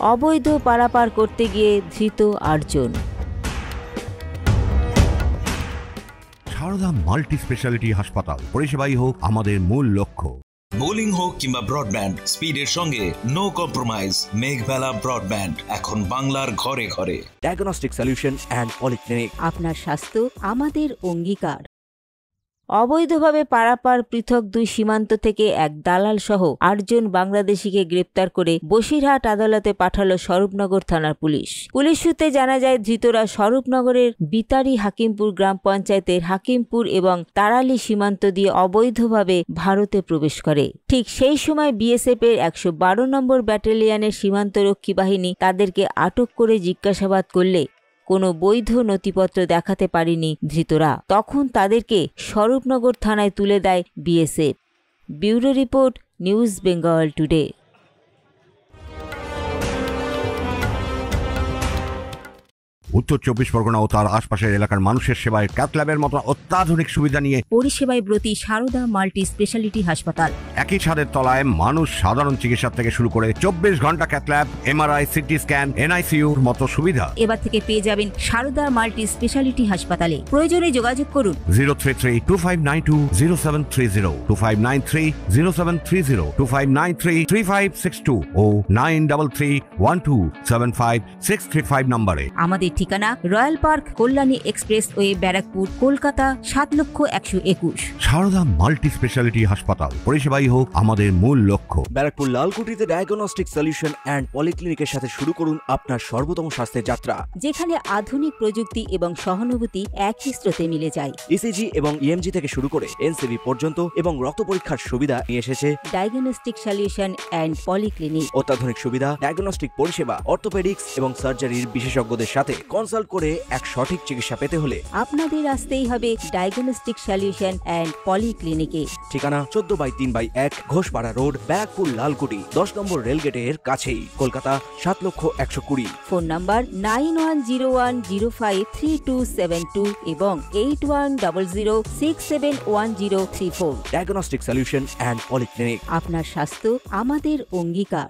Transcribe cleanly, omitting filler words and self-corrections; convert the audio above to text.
অবৈধ পারাপার করতে গিয়ে ধৃত 8 জন। সারদা মাল্টি স্পেশালিটি হাসপাতাল, পরিষেবাই হোক আমাদের মূল লক্ষ্য। বোলিং হোক কিংবা ব্রডব্যান্ড, স্পিডের সঙ্গে নো কম্প্রোমাইজ। মেঘবেলা ব্রডব্যান্ড এখন বাংলার ঘরে ঘরে। Diagnostic solution and polyclinic. আপনার স্বাস্থ্য আমাদের অঙ্গীকার। অবৈধভাবে পারাপার পৃথক 2 সীমান্ত থেকে এক দালাল সহ 8 জন বাংলাদেশিকে গ্রেপ্তার করে বসিরহাট আদালতে পাঠালো স্বরূপনগর থানার পুলিশ। পুলিশ সূত্রে জানা যায়, ধৃতরা স্বরূপনগরের বিতারি হাকিমপুর গ্রাম পঞ্চায়েতের হাকিমপুর এবং তারালি সীমান্ত দিয়ে অবৈধভাবে ভারতে প্রবেশ করে। ঠিক সেই সময় বিএসএফ এর 112 নম্বর ব্যাটালিয়নের সীমান্তরক্ষী বাহিনী তাদেরকে আটক করে জিজ্ঞাসাবাদ করলে কোনো বৈধ নথিপত্র দেখাতে পারেনি ধৃতরা। তখন তাদেরকে স্বরূপনগর থানায় তুলে দেয় BSF. Bureau report, news Bengal today. উত্তর 24 পরগনা ও তার আশপাশের এলাকার মানুষের সেবায় ক্যাথ ল্যাবের মতো অত্যাধুনিক সুবিধা নিয়ে পরিষেবায় ব্রতী সারদা মাল্টি স্পেশালিটি হাসপাতাল। একই ছাদের তলায় মানুষ সাধারণ চিকিৎসা থেকে শুরু করে 24 ঘন্টা cath lab, MRI, CT scan, এনআইসিইউর মতো সুবিধা এবার থেকে পেয়ে যাবেন সারদা মাল্টি স্পেশালিটি হাসপাতালে। প্রয়োজনে যোগাযোগ করুন 033-2592-0730, 2593-0730, 2593-3562 ও 9331275635 নম্বরে। আমাদের ঠিকানা Royal Park, Kalyani Expressway, Barrackpore, Kolkata 7,01,21। Sarada Multi Speciality হাসপাতাল, পরিষেবাই হোক আমাদের মূল লক্ষ্য। ব্যারাকপুর লালকুটিতে ডায়াগনস্টিক সলিউশন অ্যান্ড পলিক্লিনিকের সাথে শুরু করুন আপনার সর্বোত্তম স্বাস্থ্যের যাত্রা, যেখানে আধুনিক প্রযুক্তি এবং সহানুভূতি একই স্রোতে মিলে যায়। ইসিজি এবং ইএমজি থেকে শুরু করে এনসিবি পর্যন্ত এবং রক্ত পরীক্ষার সুবিধা নিয়ে এসেছে ডায়াগনস্টিক সলিউশন অ্যান্ড পলিক্লিনিক। অত্যাধুনিক সুবিধা, ডায়াগনস্টিক পরিষেবা, অর্থোপেডিক্স এবং সার্জারির বিশেষজ্ঞদের সাথে কনসাল্ট করে এক সঠিক চিকিৎসা পেতে হলে আপনাদের আসতেই হবে ডায়াগনস্টিক সলিউশন অ্যান্ড পলিক্লিনিকে। ঠিকানা 14/3/1 ঘোষপাড়া রোড, ব্যারাকপুর লালকুটি, 10 নম্বর রেলগেটের কাছেই, কলকাতা 7,01,20। ফোন নাম্বার 9101053272 এবং 8100671034। Diagnostic solution and polyclinic. আপনার স্বাস্থ্য আমাদের অঙ্গীকার।